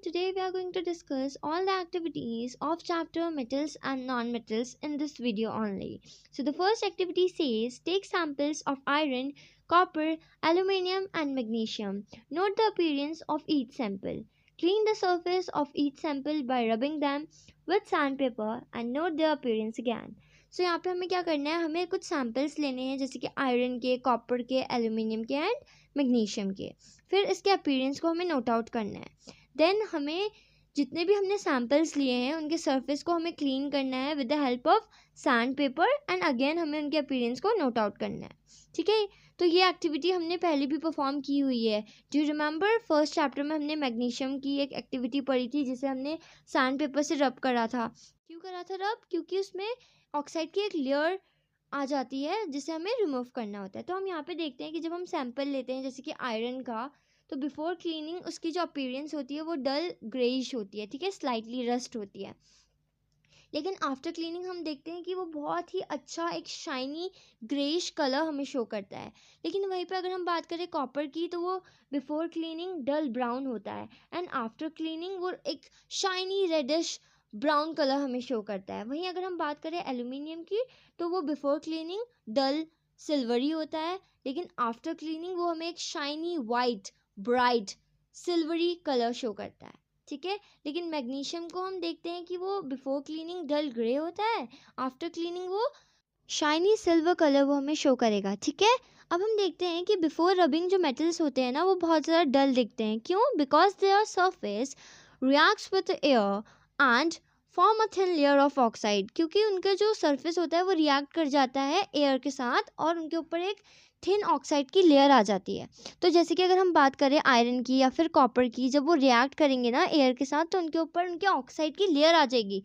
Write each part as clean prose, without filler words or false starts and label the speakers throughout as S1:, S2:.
S1: Today we are going to discuss all the activities of chapter metals and non-metals in this video only. So the first activity says take samples of iron, copper, aluminium and magnesium. Note the appearance of each sample. Clean the surface of each sample by rubbing them with sandpaper and note their appearance again. So यहाँ पे हमें क्या करना है, हमें कुछ samples लेने हैं जैसे कि आयरन के, कॉपर के, एल्यूमिनियम के एंड मैग्नीशियम के. फिर इसके अपीयरेंस को हमें नोट आउट करना है. देन हमें जितने भी हमने सैम्पल्स लिए हैं उनके सरफेस को हमें क्लीन करना है with the help of sand paper and again हमें उनके अपीयरेंस को नोट आउट करना है. ठीक है, तो ये एक्टिविटी हमने पहले भी परफॉर्म की हुई है. Do you remember first chapter में हमने मैग्नीशियम की एक एक्टिविटी पढ़ी थी जिसे हमने सैंड पेपर से रब करा था. क्यों करा था रब? क्योंकि उसमें ऑक्साइड की एक लेयर आ जाती है जिसे हमें रिमूव करना होता है. तो हम यहाँ पे देखते हैं कि जब हम सैंपल लेते हैं जैसे कि आयरन का, तो बिफोर क्लीनिंग उसकी जो अपीयरेंस होती है वो डल ग्रेइश होती है. ठीक है, स्लाइटली रस्ट होती है. लेकिन आफ्टर क्लीनिंग हम देखते हैं कि वो बहुत ही अच्छा एक शाइनी ग्रेइश कलर हमें शो करता है. लेकिन वहीं पे अगर हम बात करें कॉपर की, तो वो बिफोर क्लीनिंग डल ब्राउन होता है एंड आफ्टर क्लीनिंग वो एक शाइनी रेडिश ब्राउन कलर हमें शो करता है. वहीं अगर हम बात करें एल्यूमिनियम की, तो वो बिफोर क्लीनिंग डल सिल्वरी होता है, लेकिन आफ्टर क्लीनिंग वो हमें एक shiny white bright silvery colour show करता है. ठीक है, लेकिन मैग्नीशियम को हम देखते हैं कि वो बिफोर क्लीनिंग डल ग्रे होता है, आफ्टर क्लीनिंग वो शाइनी सिल्वर कलर वो हमें शो करेगा. ठीक है, अब हम देखते हैं कि बिफोर रबिंग जो मेटल्स होते हैं ना वो बहुत ज़्यादा डल दिखते हैं. क्यों? Because their surface reacts with air and form a thin layer of oxide. क्योंकि उनका जो सरफेस होता है वो रिएक्ट कर जाता है एयर के साथ और उनके ऊपर एक थिन ऑक्साइड की लेयर आ जाती है. तो जैसे कि अगर हम बात करें आयरन की या फिर कॉपर की, जब वो रिएक्ट करेंगे ना एयर के साथ तो उनके ऊपर उनके ऑक्साइड की लेयर आ जाएगी.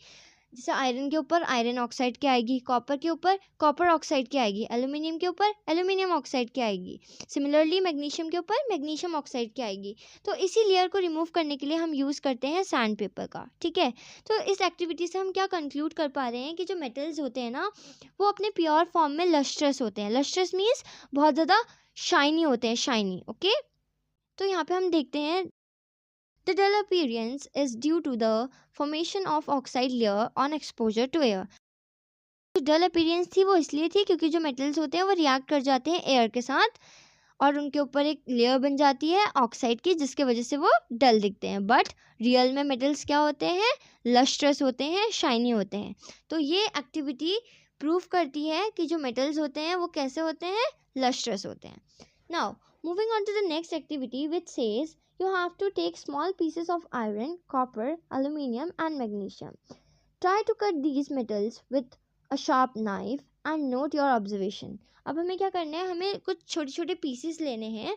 S1: जैसे आयरन के ऊपर आयरन ऑक्साइड की आएगी, कॉपर के ऊपर कॉपर ऑक्साइड की आएगी, एल्यूमिनियम के ऊपर एल्यूमिनियम ऑक्साइड की आएगी. सिमिलरली मैग्नीशियम के ऊपर मैग्नीशियम ऑक्साइड की आएगी. तो इसी लेयर को रिमूव करने के लिए हम यूज़ करते हैं सैंड पेपर का. ठीक है, तो इस एक्टिविटी से हम क्या कंक्लूड कर पा रहे हैं कि जो मेटल्स होते हैं ना वो अपने प्योर फॉर्म में लस्ट्रस होते हैं. लस्ट्रस मीन्स बहुत ज़्यादा शाइनी होते हैं, शाइनी. ओके, तो यहाँ पे हम देखते हैं the dull appearance is due to the formation of oxide layer on exposure to air. जो डल अपीयरेंस थी वो इसलिए थी क्योंकि जो मेटल्स होते हैं वो रिएक्ट कर जाते हैं एयर के साथ और उनके ऊपर एक लेयर बन जाती है ऑक्साइड की जिसके वजह से वो डल दिखते हैं. बट रियल में मेटल्स क्या होते हैं? लस्ट्रस होते हैं, शाइनी होते हैं. तो ये एक्टिविटी प्रूव करती है कि जो मेटल्स होते हैं वो कैसे होते हैं? लस्ट्रस होते हैं. Now moving on to the next activity which says you have to take small pieces of iron, copper, aluminium and magnesium. Try to cut these metals with a sharp knife and note your observation. अब हमें क्या करना है, हमें कुछ छोटे छोटे pieces लेने हैं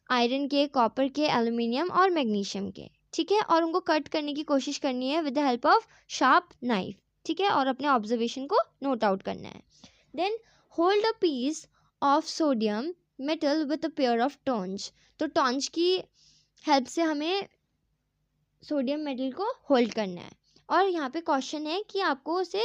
S1: आयरन के, कॉपर के, एल्यूमिनियम और मैग्नीशियम के. ठीक है, और उनको कट करने की कोशिश करनी है with the help of sharp knife. ठीक है, और अपने ऑब्जर्वेशन को नोट आउट करना है. Then hold a piece of sodium metal with a pair of tongs. तो टॉन्च की हेल्प से हमें सोडियम मेटल को होल्ड करना है और यहाँ पे क्वेश्चन है कि आपको उसे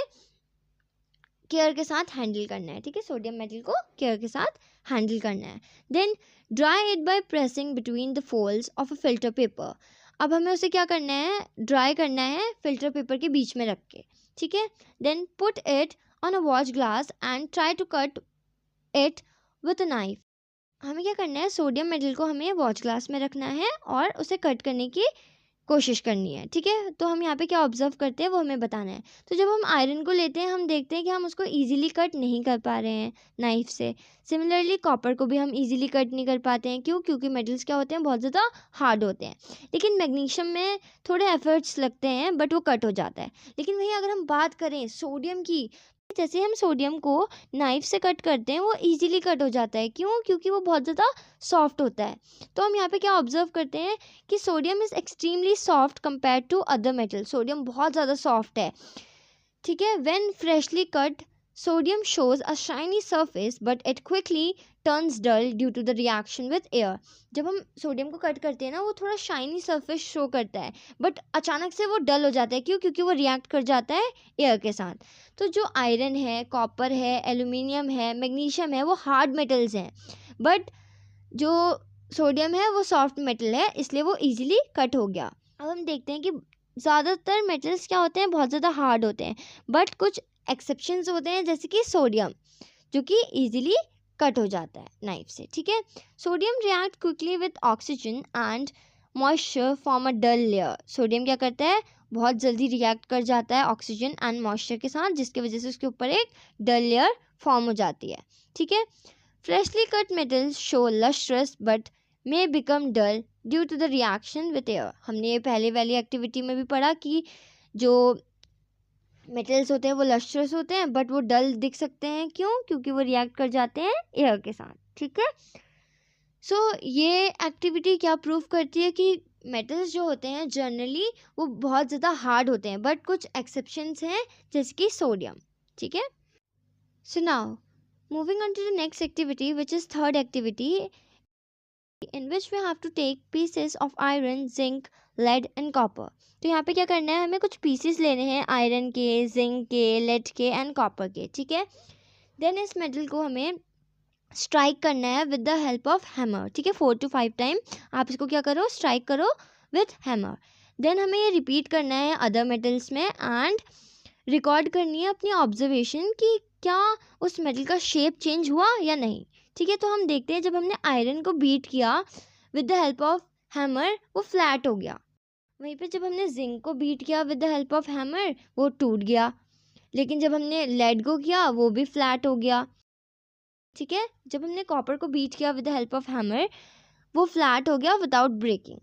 S1: केयर के साथ हैंडल करना है. ठीक है, सोडियम मेटल को केयर के साथ हैंडल करना है. Then dry it by pressing between the folds of a filter paper. अब हमें उसे क्या करना है? ड्राई करना है फिल्टर पेपर के बीच में रख के. ठीक है, then put it on a watch glass and try to cut it with a knife. हमें क्या करना है? सोडियम मेटल को हमें वॉच ग्लास में रखना है और उसे कट करने की कोशिश करनी है. ठीक है, तो हम यहाँ पे क्या ऑब्जर्व करते हैं वो हमें बताना है. तो जब हम आयरन को लेते हैं हम देखते हैं कि हम उसको इजीली कट नहीं कर पा रहे हैं नाइफ से. सिमिलरली कॉपर को भी हम इजीली कट नहीं कर पाते हैं. क्यों? क्योंकि मेटल्स क्या होते हैं? बहुत ज़्यादा हार्ड होते हैं. लेकिन मैग्नीशियम में थोड़े एफर्ट्स लगते हैं बट वो कट हो जाता है. लेकिन वहीं अगर हम बात करें सोडियम की, जैसे हम सोडियम को नाइफ से कट करते हैं वो इजीली कट हो जाता है. क्यों? क्योंकि वो बहुत ज़्यादा सॉफ्ट होता है. तो हम यहाँ पे क्या ऑब्जर्व करते हैं कि sodium is extremely soft compare to other metal. Sodium बहुत ज़्यादा सॉफ्ट है. ठीक है, when freshly cut sodium shows a shiny surface but it quickly turns dull due to the reaction with air. जब हम सोडियम को कट करते हैं ना वो थोड़ा शाइनी सरफेस शो करता है बट अचानक से वो डल हो जाता है. क्यों? क्योंकि वो रिएक्ट कर जाता है एयर के साथ. तो जो आयरन है, कॉपर है, एल्यूमिनियम है, मैग्नीशियम है वो हार्ड मेटल्स हैं बट जो सोडियम है वो सॉफ्ट मेटल है इसलिए वो ईजिली कट हो गया. अब हम देखते हैं कि ज़्यादातर मेटल्स क्या होते हैं, बहुत ज़्यादा हार्ड होते हैं, बट कुछ एक्सेप्शंस होते हैं जैसे कि सोडियम, जो कि इजीली कट हो जाता है नाइफ से, ठीक है। Sodium react quickly with oxygen and moisture form a dull layer. Sodium क्या करता है, बहुत जल्दी रिएक्ट कर जाता है ऑक्सीजन एंड मॉइस्चर के साथ, जिसकी वजह से उसके ऊपर एक डल लेयर फॉर्म हो जाती है, ठीक है। Freshly cut metals show lustrous but may become dull due to the reaction with air। हमने ये पहले वाली एक्टिविटी में भी पढ़ा कि जो मेटल्स होते हैं वो लस्ट्रस होते हैं बट वो डल दिख सकते हैं, क्यों, क्योंकि वो रिएक्ट कर जाते हैं एयर के साथ, ठीक है। सो ये एक्टिविटी क्या प्रूव करती है कि मेटल्स जो होते हैं जनरली वो बहुत ज़्यादा हार्ड होते हैं, बट कुछ एक्सेप्शंस हैं जैसे कि सोडियम, ठीक है। So now moving on to the next activity which is third activity, in which we have to take pieces of iron, zinc, lead and copper। तो यहाँ पे क्या करना है, हमें कुछ पीसेस लेने हैं आयरन के, जिंक के, लेड के एंड कॉपर के, ठीक है। देन इस मेटल को हमें स्ट्राइक करना है with the help of hammer, ठीक है। 4 to 5 टाइम आप इसको क्या करो, स्ट्राइक करो विथ हैमर। देन हमें ये रिपीट करना है अदर मेटल्स में एंड रिकॉर्ड करनी है अपनी ऑब्जर्वेशन कि क्या उस मेटल का शेप चेंज हुआ या नहीं, ठीक है। तो हम देखते हैं जब हमने आयरन को बीट किया with the help of hammer वो फ्लैट हो गया, वहीं पे जब हमने जिंक को बीट किया with the help of hammer वो टूट गया, लेकिन जब हमने लेड को किया वो भी फ्लैट हो गया, ठीक है। जब हमने कॉपर को बीट किया with the help of hammer वो फ्लैट हो गया विदाउट ब्रेकिंग।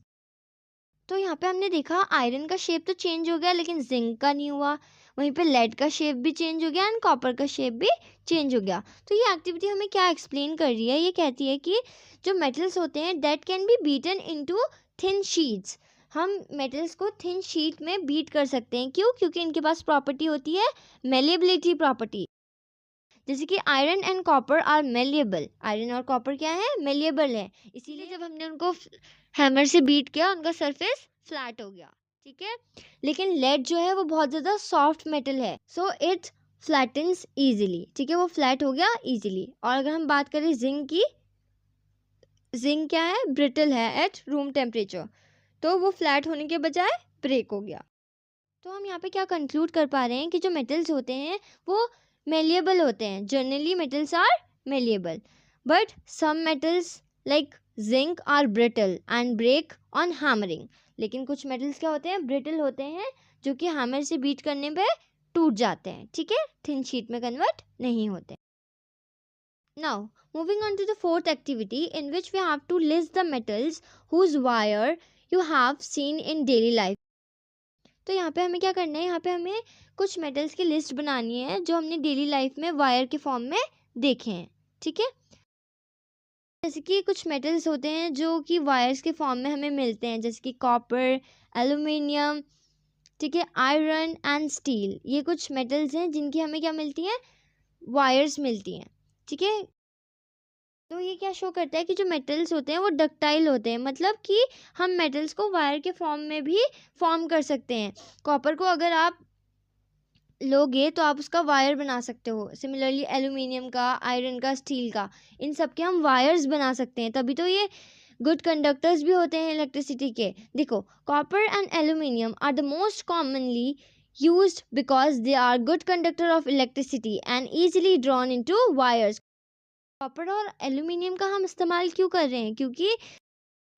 S1: तो यहाँ पे हमने देखा आयरन का शेप तो चेंज हो गया लेकिन जिंक का नहीं हुआ, वहीं पे लेड का शेप भी चेंज हो गया एंड कॉपर का शेप भी चेंज हो गया। तो ये एक्टिविटी हमें क्या एक्सप्लेन कर रही है, ये कहती है कि जो मेटल्स होते हैं that can be beaten into thin sheets. हम मेटल्स को थिन शीट में बीट कर सकते हैं, क्यों, क्योंकि इनके पास प्रॉपर्टी होती है मेलेबिलिटी प्रॉपर्टी, जैसे कि iron and copper are malleable. Iron और कॉपर क्या है, मेलिएबल है, इसीलिए जब हमने उनको हैमर से बीट किया उनका सरफेस फ्लैट हो गया, ठीक है। लेकिन लेड जो है वो बहुत ज़्यादा सॉफ्ट मेटल है, सो इट फ्लैटन्स इजीली, ठीक है, वो फ्लैट हो गया इजीली। और अगर हम बात करें जिंक की, जिंक क्या है, ब्रिटल है एट रूम टेम्परेचर, तो वो फ्लैट होने के बजाय ब्रेक हो गया। तो हम यहाँ पे क्या कंक्लूड कर पा रहे हैं कि जो मेटल्स होते हैं वो मेलिएबल होते हैं, generally metals are malleable, but some metals like zinc are brittle and break on hammering. लेकिन कुछ मेटल्स क्या होते हैं, ब्रिटल होते हैं, जो कि हैमर से बीट करने पे टूट जाते हैं, ठीक है, थिन शीट में कन्वर्ट नहीं होते। Now moving on to the fourth activity in which we have to list the metals whose wire you have seen in daily life. तो यहाँ पे हमें क्या करना है, यहाँ पे हमें कुछ मेटल्स की लिस्ट बनानी है जो हमने डेली लाइफ में वायर के फॉर्म में देखे हैं, ठीक है। जैसे कि कुछ मेटल्स होते हैं जो कि वायर्स के फॉर्म में हमें मिलते हैं, जैसे कि कॉपर, एल्यूमिनियम, ठीक है, आयरन एंड स्टील। ये कुछ मेटल्स हैं जिनकी हमें क्या मिलती हैं, वायर्स मिलती हैं, ठीक है। तो ये क्या शो करता है कि जो मेटल्स होते हैं वो डक्टाइल होते हैं, मतलब कि हम मेटल्स को वायर के फॉर्म में भी फॉर्म कर सकते हैं। कॉपर को अगर आप लोगे तो आप उसका वायर बना सकते हो, सिमिलरली एल्यूमिनियम का, आयरन का, स्टील का, इन सब के हम वायर्स बना सकते हैं, तभी तो ये गुड कंडक्टर्स भी होते हैं इलेक्ट्रिसिटी के। देखो, copper and aluminium are the most commonly used because they are good conductor of electricity and easily drawn into wires. Copper और एल्यूमिनियम का हम इस्तेमाल क्यों कर रहे हैं, क्योंकि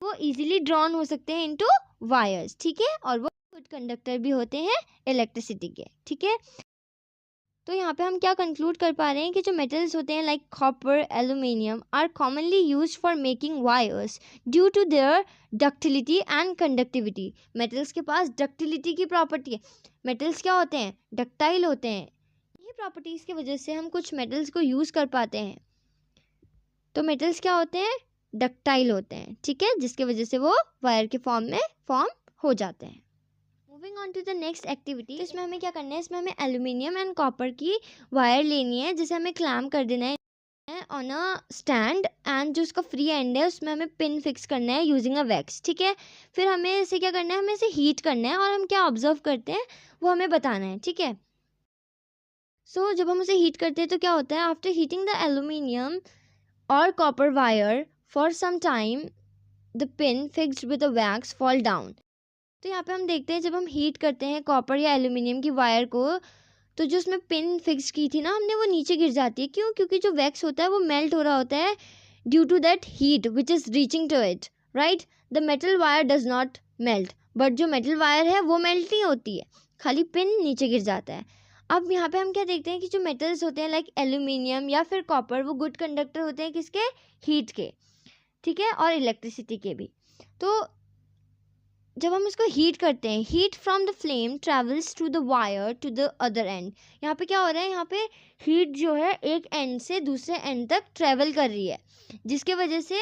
S1: वो इजीली ड्रॉन हो सकते हैं इनटू वायर्स, ठीक है, और वो गुड कंडक्टर भी होते हैं इलेक्ट्रिसिटी के, ठीक है। तो यहाँ पे हम क्या कंक्लूड कर पा रहे हैं कि जो मेटल्स होते हैं like copper, aluminium are commonly used for making wires due to their ductility and conductivity. Metals के पास डक्टिलिटी की प्रॉपर्टी है, मेटल्स क्या होते हैं, डक्टाइल होते हैं, ये प्रॉपर्टीज़ की वजह से हम कुछ मेटल्स को यूज़ कर पाते हैं। तो मेटल्स क्या होते हैं, डक्टाइल होते हैं, ठीक है, जिसकी वजह से वो वायर के फॉर्म में फॉर्म हो जाते हैं। Moving on to the next activity, इसमें हमें क्या करना है, इसमें हमें एल्यूमिनियम एंड कॉपर की वायर लेनी है, जिसे हमें क्लैम्प कर देना है ऑन अ स्टैंड, एंड जो उसका फ्री एंड है उसमें हमें पिन फिक्स करना है यूजिंग अ वैक्स, ठीक है। फिर हमें इसे क्या करना है, हमें इसे हीट करना है और हम क्या ऑब्जर्व करते हैं वो हमें बताना है, ठीक है। सो जब हम उसे हीट करते हैं तो क्या होता है, after heating the aluminium or copper wire for some time, the pin fixed with a wax fall down। तो यहाँ पे हम देखते हैं जब हम हीट करते हैं कॉपर या एल्यूमिनियम की वायर को, तो जो उसमें पिन फिक्स की थी ना हमने, वो नीचे गिर जाती है। क्यों? क्योंकि जो वैक्स होता है वो मेल्ट हो रहा होता है due to that heat which is reaching to it, right. The metal wire does not melt, but जो मेटल वायर है वो मेल्ट नहीं होती है, खाली पिन नीचे गिर जाता है। अब यहाँ पे हम क्या देखते हैं कि जो मेटल्स होते हैं लाइक एल्यूमिनियम या फिर कॉपर, वो गुड कंडक्टर होते हैं किसके? हीट के, ठीक है, और इलेक्ट्रिसिटी के भी। तो जब हम इसको हीट करते हैं, heat from the flame travels through the wire to the other end. यहाँ पे क्या हो रहा है, यहाँ पे हीट जो है एक एंड से दूसरे एंड तक ट्रेवल कर रही है, जिसके वजह से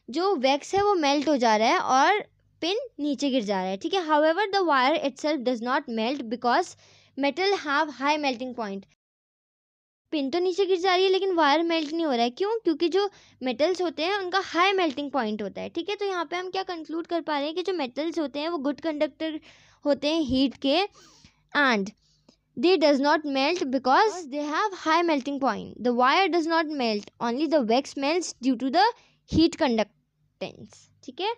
S1: जो वैक्स है वो मेल्ट हो जा रहा है और पिन नीचे गिर जा रहा है, ठीक है। However the wire itself does not melt because metal have high melting point. Pin तो नीचे गिर जा रही है लेकिन वायर मेल्ट नहीं हो रहा है। क्यों? क्योंकि जो मेटल्स होते हैं उनका हाई मेल्टिंग पॉइंट होता है, ठीक है। तो यहाँ पे हम क्या कंक्लूड कर पा रहे हैं कि जो मेटल्स होते हैं वो गुड कंडक्टर होते हैं हीट के, and they does not melt because they have high melting point. The wire does not melt, only the wax melts due to the heat conductance, ठीक है।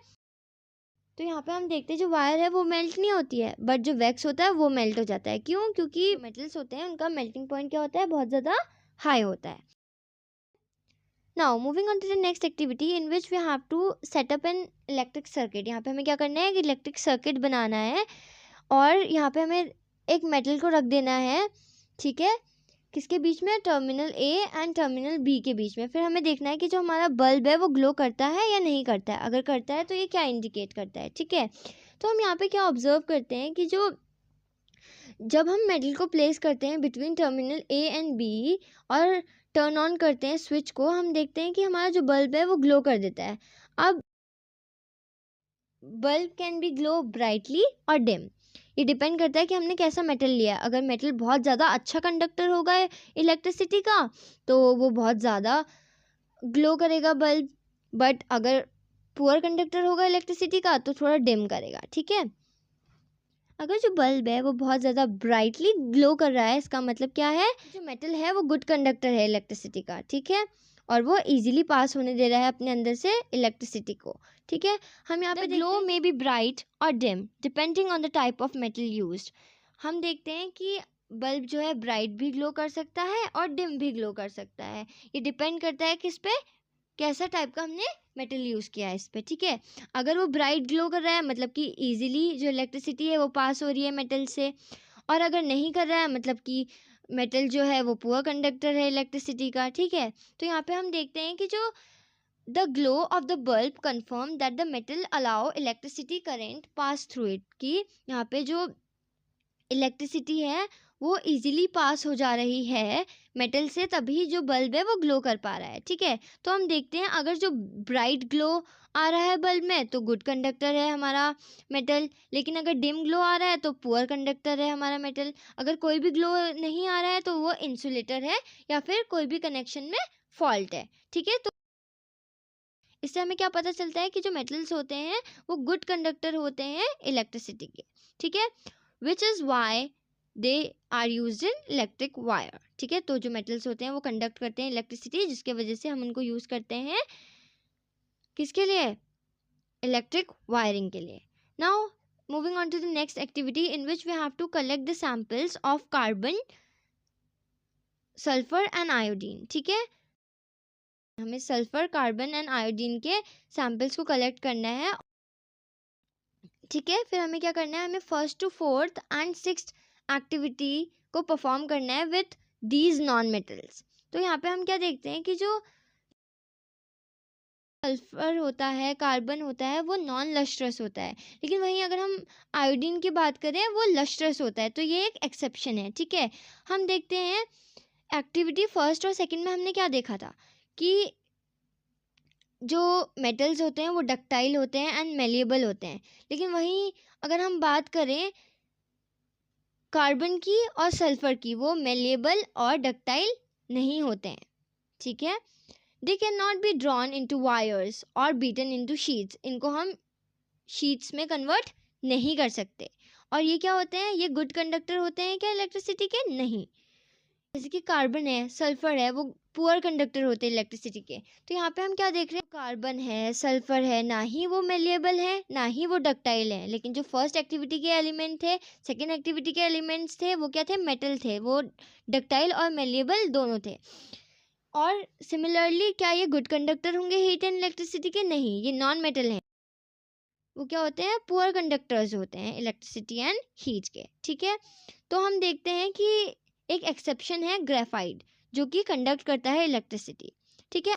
S1: तो यहाँ पे हम देखते हैं जो वायर है वो मेल्ट नहीं होती है, बट जो वैक्स होता है वो मेल्ट हो जाता है। क्यों? क्योंकि मेटल्स होते हैं उनका मेल्टिंग पॉइंट क्या होता है? बहुत ज़्यादा हाई होता है। Now moving on to the next activity in which we have to set up an electric circuit. यहाँ पे हमें क्या करना है कि इलेक्ट्रिक सर्किट बनाना है, और यहाँ पे हमें एक मेटल को रख देना है, ठीक है, किसके बीच में? Terminal A and terminal B के बीच में। फिर हमें देखना है कि जो हमारा बल्ब है वो ग्लो करता है या नहीं करता है। अगर करता है तो ये क्या इंडिकेट करता है, ठीक है। तो हम यहाँ पे क्या ऑब्जर्व करते हैं कि जो जब हम मेटल को प्लेस करते हैं between terminal A and B और टर्न ऑन करते हैं स्विच को, हम देखते हैं कि हमारा जो बल्ब है वो ग्लो कर देता है। अब bulb can be glow brightly और डिम, ये डिपेंड करता है कि हमने कैसा मेटल लिया है। अगर मेटल बहुत ज़्यादा अच्छा कंडक्टर होगा इलेक्ट्रिसिटी का तो वो बहुत ज़्यादा ग्लो करेगा बल्ब, बट अगर पुअर कंडक्टर होगा इलेक्ट्रिसिटी का तो थोड़ा डिम करेगा, ठीक है। अगर जो बल्ब है वो बहुत ज़्यादा ब्राइटली ग्लो कर रहा है, इसका मतलब क्या है? जो मेटल है वो गुड कंडक्टर है इलेक्ट्रिसिटी का, ठीक है, और वो इजीली पास होने दे रहा है अपने अंदर से इलेक्ट्रिसिटी को, ठीक है। हम यहाँ पे ग्लो में बी ब्राइट और dim depending on the type of metal used. हम देखते हैं कि बल्ब जो है ब्राइट भी ग्लो कर सकता है और डिम भी ग्लो कर सकता है। ये डिपेंड करता है किस पे, कैसा टाइप का हमने मेटल यूज़ किया है इस पे, ठीक है। अगर वो ब्राइट ग्लो कर रहा है मतलब कि इजीली जो इलेक्ट्रिसिटी है वो पास हो रही है मेटल से, और अगर नहीं कर रहा है मतलब कि मेटल जो है वो पुअर कंडक्टर है इलेक्ट्रिसिटी का, ठीक है। तो यहाँ पे हम देखते हैं कि जो the glow of the bulb confirm that the metal allow electricity current pass through it, कि यहाँ पे जो इलेक्ट्रिसिटी है वो इजीली पास हो जा रही है मेटल से, तभी जो बल्ब है वो ग्लो कर पा रहा है, ठीक है। तो हम देखते हैं अगर जो ब्राइट ग्लो आ रहा है बल्ब में तो गुड कंडक्टर है हमारा मेटल, लेकिन अगर डिम ग्लो आ रहा है तो पुअर कंडक्टर है हमारा मेटल। अगर कोई भी ग्लो नहीं आ रहा है तो वो इंसुलेटर है या फिर कोई भी कनेक्शन में फॉल्ट है, ठीक है। तो इससे हमें क्या पता चलता है कि जो मेटल्स होते हैं वो गुड कंडक्टर होते हैं इलेक्ट्रिसिटी के, ठीक है, which is why they are use in electric wire, ठीक है। तो जो मेटल्स होते हैं वो कंडक्ट करते हैं इलेक्ट्रिसिटी, जिसके वजह से हम उनको यूज़ करते हैं किसके लिए? इलेक्ट्रिक वायरिंग के लिए। Now moving on to the next activity in which we have to collect the samples of carbon, sulphur and iodine, ठीक है। हमें सल्फर, कार्बन एंड आयोडीन के सैम्पल्स को कलेक्ट करना है, ठीक है। फिर हमें क्या करना है? हमें first to fourth and sixth activity को परफॉर्म करना है विथ दीज नॉन मेटल्स। तो यहाँ पे हम क्या देखते हैं कि जो सल्फर होता है, कार्बन होता है, वो नॉन लस्ट्रस होता है, लेकिन वहीं अगर हम आयोडीन की बात करें वो लस्ट्रस होता है, तो ये एक एक्सेप्शन है, ठीक है। हम देखते हैं एक्टिविटी फर्स्ट और सेकंड में हमने क्या देखा था कि जो मेटल्स होते हैं वो डक्टाइल होते हैं एंड मेलिएबल होते हैं, लेकिन वहीं अगर हम बात करें कार्बन की और सल्फर की, वो मेलिएबल और डक्टाइल नहीं होते हैं, ठीक है। They can not be drawn into wires और बीटन इनटू शीट्स, इनको हम शीट्स में कन्वर्ट नहीं कर सकते। और ये क्या होते हैं? ये गुड कंडक्टर होते हैं क्या इलेक्ट्रिसिटी के? नहीं, जैसे कि कार्बन है, सल्फर है, वो पुअर कंडक्टर होते हैं इलेक्ट्रिसिटी के। तो यहाँ पे हम क्या देख रहे हैं, कार्बन है, सल्फर है, ना ही वो मेलिएबल है ना ही वो डक्टाइल है। लेकिन जो फर्स्ट एक्टिविटी के एलिमेंट थे, सेकेंड एक्टिविटी के एलिमेंट्स थे, वो क्या थे, मेटल थे, वो डक्टाइल और मेलिएबल दोनों थे। और सिमिलरली क्या ये गुड कंडक्टर होंगे हीट एंड इलेक्ट्रिसिटी के? नहीं, ये नॉन मेटल हैं। वो क्या होते हैं, पुअर कंडक्टर्स होते हैं इलेक्ट्रिसिटी एंड हीट के। ठीक है, तो हम देखते हैं कि एक एक्सेप्शन है ग्रेफाइट, जो कि कंडक्ट करता है इलेक्ट्रिसिटी। ठीक है,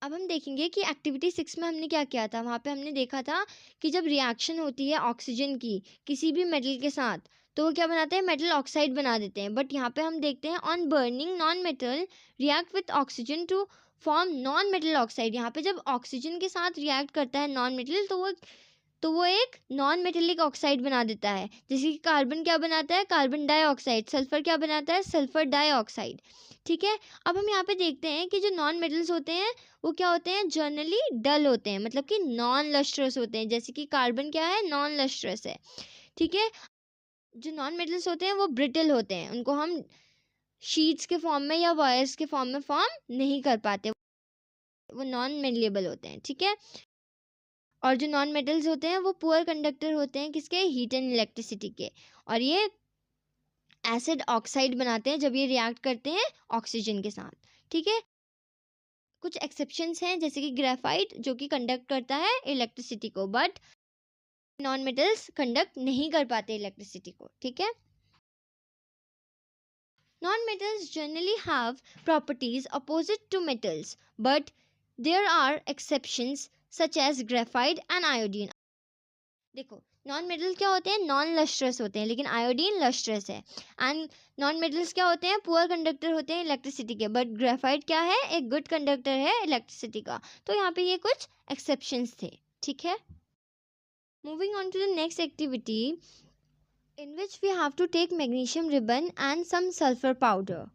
S1: अब हम देखेंगे कि एक्टिविटी 6 में हमने क्या किया था। वहाँ पे हमने देखा था कि जब रिएक्शन होती है ऑक्सीजन की किसी भी मेटल के साथ, तो वो क्या बनाते हैं, मेटल ऑक्साइड बना देते हैं। बट यहाँ पे हम देखते हैं on burning non metal react with oxygen to form non metal oxide. यहाँ पे जब ऑक्सीजन के साथ रिएक्ट करता है नॉन मेटल, तो वो एक नॉन मेटेलिक ऑक्साइड बना देता है। जैसे कि कार्बन क्या बनाता है, कार्बन डाइऑक्साइड। सल्फर क्या बनाता है, सल्फर डाइऑक्साइड। ठीक है, अब हम यहाँ पे देखते हैं कि जो नॉन मेटल्स होते हैं वो क्या होते हैं, जनरली डल होते हैं, मतलब कि नॉन लस्ट्रस होते हैं। जैसे कि कार्बन क्या है, नॉन लस्ट्रस है। ठीक है, जो नॉन मेटल्स होते हैं वो ब्रिटल होते हैं, उनको हम शीट्स के फॉर्म में या वायर्स के फॉर्म में फॉर्म नहीं कर पाते, वो नॉन मेलिएबल होते हैं। ठीक है, और जो नॉन मेटल्स होते हैं वो पुअर कंडक्टर होते हैं किसके, हीट एंड इलेक्ट्रिसिटी के। और ये एसिड ऑक्साइड बनाते हैं जब ये रिएक्ट करते हैं ऑक्सीजन के साथ। ठीक है, कुछ एक्सेप्शंस हैं जैसे कि ग्रेफाइट जो कि कंडक्ट करता है इलेक्ट्रिसिटी को, बट नॉन मेटल्स कंडक्ट नहीं कर पाते इलेक्ट्रिसिटी को। ठीक है, non metals generally have properties opposite to metals, but there are exceptions such as graphite and iodine. देखो, नॉन मेटल्स क्या होते हैं, नॉन लस्ट्रस होते हैं, लेकिन आयोडीन लस्ट्रस है। एंड नॉन मेटल्स क्या होते हैं, पुअर कंडक्टर होते हैं इलेक्ट्रिसिटी के, बट ग्रेफाइट क्या है, एक गुड कंडक्टर है इलेक्ट्रिसिटी का। तो यहाँ पे ये कुछ एक्सेप्शंस थे। ठीक है, moving on to the next activity in which we have to take magnesium ribbon and some sulphur powder.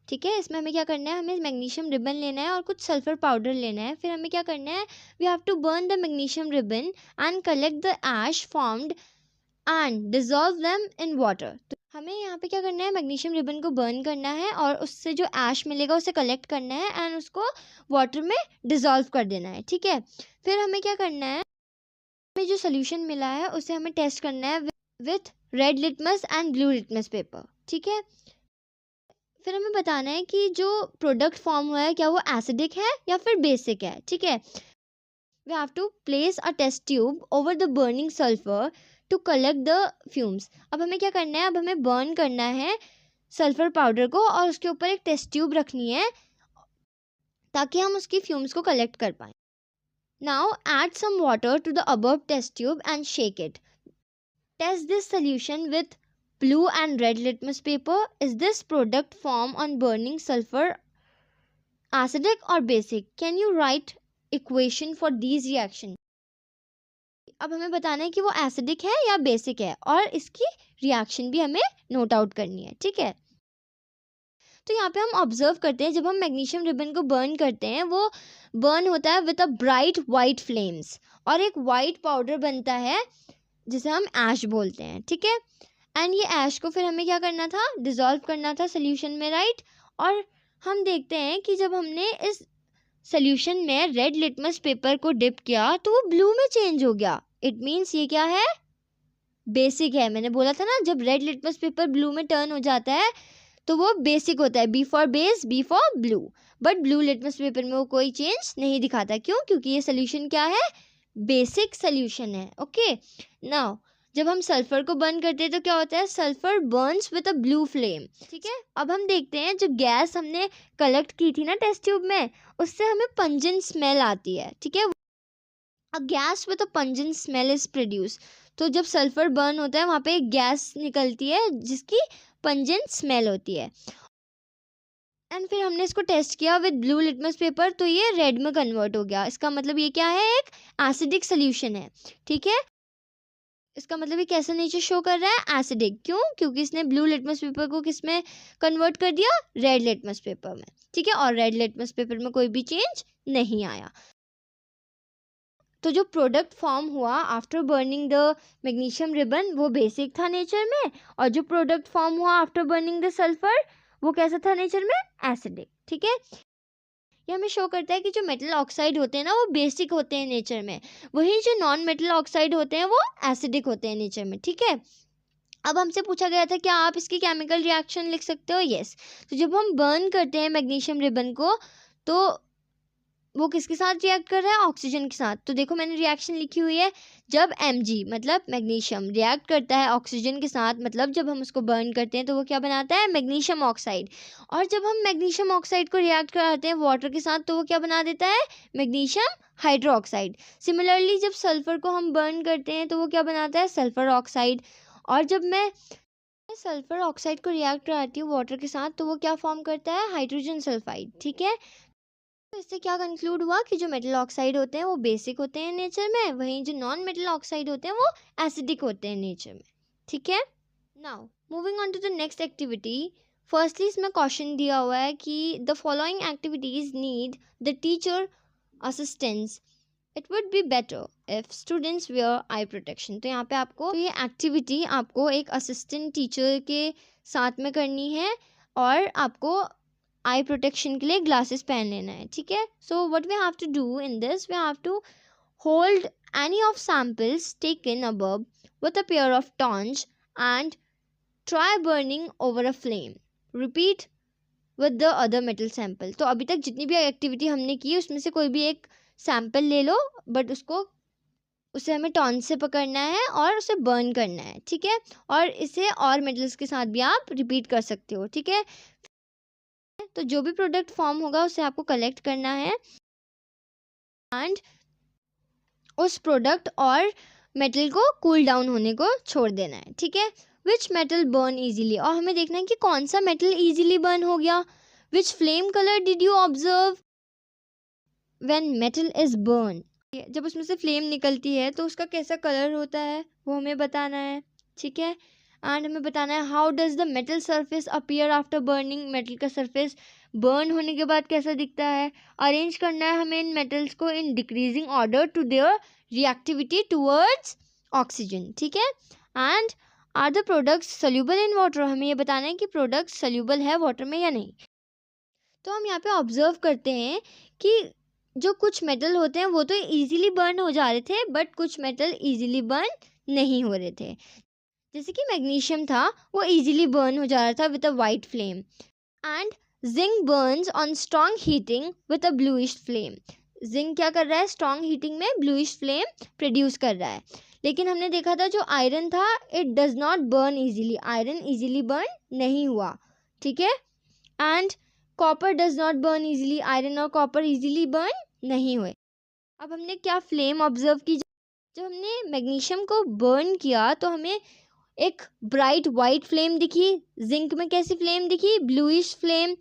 S1: ठीक है, इसमें हमें क्या करना है, हमें मैग्नीशियम रिबन लेना है और कुछ सल्फर पाउडर लेना है। फिर हमें क्या करना है, we have to burn the magnesium ribbon and collect the ash formed and dissolve them in water. तो हमें यहाँ पे क्या करना है, मैग्नीशियम रिबन को बर्न करना है और उससे जो ऐश मिलेगा उसे कलेक्ट करना है एंड उसको वाटर में डिजॉल्व कर देना है। ठीक है, फिर हमें क्या करना है, हमें जो सोल्यूशन मिला है उसे हमें टेस्ट करना है with red litmus and blue litmus paper. ठीक है, फिर हमें बताना है कि जो प्रोडक्ट फॉर्म हुआ है क्या वो एसिडिक है या फिर बेसिक है। ठीक है, we have to place a test tube over the burning sulphur to collect the fumes. अब हमें क्या करना है, अब हमें बर्न करना है सल्फर पाउडर को और उसके ऊपर एक टेस्ट ट्यूब रखनी है ताकि हम उसकी फ्यूम्स को कलेक्ट कर पाएँ। Now add some water to the above test tube and shake it. Test this solution with blue and red litmus paper. Is this product form on burning sulfur acidic or basic? Can you write equation for these reaction? अब हमें बताना है कि वो acidic है या basic है और इसकी रिएक्शन भी हमें नोट आउट करनी है। ठीक है, तो यहाँ पे हम ऑब्जर्व करते हैं जब हम मैग्नीशियम रिबन को बर्न करते हैं वो बर्न होता है with a bright white flames और एक वाइट पाउडर बनता है जिसे हम ऐश बोलते हैं। ठीक है, एंड ये ऐश को फिर हमें क्या करना था, डिजॉल्व करना था सोल्यूशन में, राइट। और हम देखते हैं कि जब हमने इस सोल्यूशन में रेड लिटमस पेपर को डिप किया तो वो ब्लू में चेंज हो गया। इट मीन्स ये क्या है, बेसिक है। मैंने बोला था ना, जब रेड लिटमस पेपर ब्लू में टर्न हो जाता है तो वो बेसिक होता है, B for base, B for blue. But blue litmus paper में वो कोई चेंज नहीं दिखाता। क्यों? क्योंकि ये सोल्यूशन क्या है, बेसिक सोल्यूशन है। ओके, नाउ जब हम सल्फर को बर्न करते हैं तो क्या होता है, sulphur Burns with a blue flame. ठीक है, अब हम देखते हैं जो गैस हमने कलेक्ट की थी ना टेस्ट ट्यूब में, उससे हमें पंजेंट स्मेल आती है। ठीक है, a gas with a pungent smell is produce. तो जब सल्फर बर्न होता है वहाँ पे एक गैस निकलती है जिसकी पंजेंट स्मेल होती है। एंड फिर हमने इसको टेस्ट किया विद ब्लू लिटमस पेपर तो ये रेड में कन्वर्ट हो गया। इसका मतलब ये क्या है, एक एसिडिक सोल्यूशन है। ठीक है, इसका मतलब ये कैसा नेचर शो कर रहा है, एसिडिक। क्यों? क्योंकि इसने ब्लू लिटमस पेपर को किस में कन्वर्ट कर दिया, रेड लिटमस पेपर में। ठीक है, और रेड लिटमस पेपर में कोई भी चेंज नहीं आया। तो जो प्रोडक्ट फॉर्म हुआ after burning the magnesium ribbon वो बेसिक था नेचर में, और जो प्रोडक्ट फॉर्म हुआ आफ्टर बर्निंग द सल्फर वो कैसा था नेचर में, एसिडिक। ठीक है, ये हमें शो करता है कि जो मेटल ऑक्साइड होते हैं ना वो बेसिक होते हैं नेचर में, वहीं जो नॉन मेटल ऑक्साइड होते हैं वो एसिडिक होते हैं नेचर में। ठीक है, अब हमसे पूछा गया था क्या आप इसकी केमिकल रिएक्शन लिख सकते हो, यस। तो जब हम बर्न करते हैं मैग्नीशियम रिबन को तो वो किसके साथ रिएक्ट कर रहा है, ऑक्सीजन के साथ। तो देखो मैंने रिएक्शन लिखी हुई है, जब Mg मतलब मैग्नीशियम रिएक्ट करता है ऑक्सीजन के साथ, मतलब जब हम उसको बर्न करते हैं तो वो क्या बनाता है, मैग्नीशियम ऑक्साइड। और जब हम मैग्नीशियम ऑक्साइड को रिएक्ट कराते हैं वाटर के साथ तो वो क्या बना देता है, मैग्नीशियम हाइड्रोक्साइड। सिमिलरली जब सल्फर को हम बर्न करते हैं तो वो क्या बनाता है, सल्फर ऑक्साइड। और जब मैं सल्फर ऑक्साइड को रिएक्ट कराती हूँ वाटर के साथ तो वो क्या फॉर्म करता है, हाइड्रोजन सल्फाइड। ठीक है, तो इससे क्या कंक्लूड हुआ कि जो मेटल ऑक्साइड होते हैं वो बेसिक होते हैं नेचर में, वहीं जो नॉन मेटल ऑक्साइड होते हैं वो एसिडिक होते हैं नेचर में। ठीक है, now moving on to the next activity. Firstly इसमें क्वेश्चन दिया हुआ है कि the following activities need the teacher assistance, it would be better if students wear eye protection. तो यहाँ पे आपको ये एक्टिविटी आपको एक असिस्टेंट टीचर के साथ में करनी है और आपको आई प्रोटेक्शन के लिए ग्लासेस पहन लेना है। ठीक है, so what we have to do in this, we have to hold any of samples taken above with a pair of torch and try burning over a flame, repeat with the other metal sample. तो अभी तक जितनी भी activity हमने की उसमें से कोई भी एक सैंपल ले लो, बट उसे हमें टॉर्च से पकड़ना है और उसे बर्न करना है। ठीक है, और इसे और मेटल्स के साथ भी आप रिपीट कर सकते हो। ठीक है, तो जो भी प्रोडक्ट फॉर्म होगा उसे आपको कलेक्ट करना है एंड उस प्रोडक्ट और मेटल को कूल डाउन होने को छोड़ देना है। ठीक है, विच मेटल बर्न इजीली, और हमें देखना है कि कौन सा मेटल इजीली बर्न हो गया। Which flame colour did you observe when metal is burn, जब उसमें से फ्लेम निकलती है तो उसका कैसा कलर होता है वो हमें बताना है। ठीक है, एंड हमें बताना है how does the metal surface appear after burning, metal का सरफेस बर्न होने के बाद कैसा दिखता है। अरेंज करना है हमें इन मेटल्स को in decreasing order to their reactivity towards oxygen. ठीक है, and are the products soluble in water, हमें ये बताना है कि प्रोडक्ट सोल्यूबल है वाटर में या नहीं। तो हम यहाँ पे ऑब्जर्व करते हैं कि जो कुछ मेटल होते हैं वो तो इजीली बर्न हो जा रहे थे, बट कुछ मेटल इजीली बर्न नहीं हो रहे थे। जैसे कि मैग्नीशियम था वो इजीली बर्न हो जा रहा था with a white flame, and zinc Burns on strong heating with a bluish flame. Zinc क्या कर रहा है, स्ट्रॉन्ग हीटिंग में ब्लूइश फ्लेम प्रोड्यूस कर रहा है। लेकिन हमने देखा था जो आयरन था it does not burn easily, iron easily burn नहीं हुआ। ठीक है, and copper does not burn easily, iron और कॉपर इजीली बर्न नहीं हुए। अब हमने क्या फ्लेम ऑब्जर्व की, जब हमने मैग्नीशियम को बर्न किया तो हमें एक ब्राइट वाइट फ्लेम दिखी, जिंक में कैसी फ्लेम दिखी, ब्लूइश फ्लेम,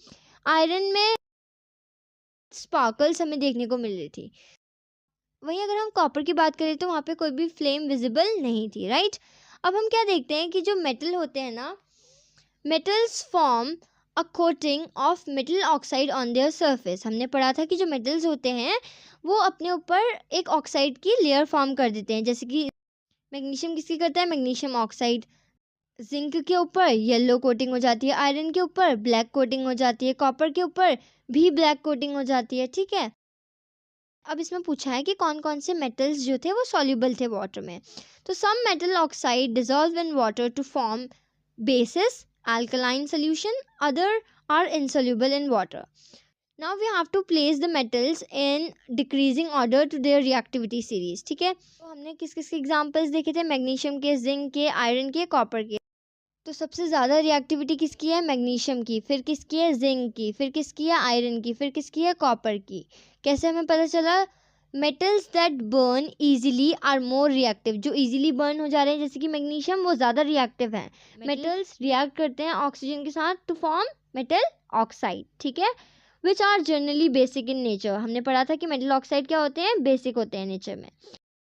S1: आयरन में स्पार्कल्स हमें देखने को मिल रही थी। वहीं अगर हम कॉपर की बात करें तो वहाँ पे कोई भी फ्लेम विजिबल नहीं थी, राइट। अब हम क्या देखते हैं कि जो मेटल होते हैं ना, metals form a coating of metal oxide on their surface. हमने पढ़ा था कि जो मेटल्स होते हैं वो अपने ऊपर एक ऑक्साइड की लेयर फॉर्म कर देते हैं, जैसे कि मैग्नीशियम किसकी करता है, मैग्नीशियम ऑक्साइड। जिंक के ऊपर येलो कोटिंग हो जाती है, आयरन के ऊपर ब्लैक कोटिंग हो जाती है, कॉपर के ऊपर भी ब्लैक कोटिंग हो जाती है। ठीक है, अब इसमें पूछा है कि कौन कौन से मेटल्स जो थे वो सॉल्युबल थे वाटर में। तो some metal oxide dissolve in water to form bases alkaline solution, other are insoluble in water. Now we have to place the metals in decreasing order to their reactivity series. ठीक है, तो हमने किस किस के examples देखे थे, magnesium के, जिंक के, आयरन के, कॉपर के। तो सबसे ज़्यादा रिएक्टिविटी किसकी है, मैग्नीशियम की, फिर किसकी है, जिंक की, फिर किसकी है, आयरन की, फिर किसकी है, कॉपर की। कैसे हमें पता चला, metals that burn easily are more reactive, जो इजीली बर्न हो जा रहे हैं जैसे कि मैग्नीशियम वो ज़्यादा रिएक्टिव हैं। मेटल्स रिएक्ट करते हैं ऑक्सीजन के साथ टू फॉर्म मेटल ऑक्साइड। ठीक है, which are generally basic in nature. हमने पढ़ा था कि मेटल ऑक्साइड क्या होते हैं, बेसिक होते हैं नेचर में।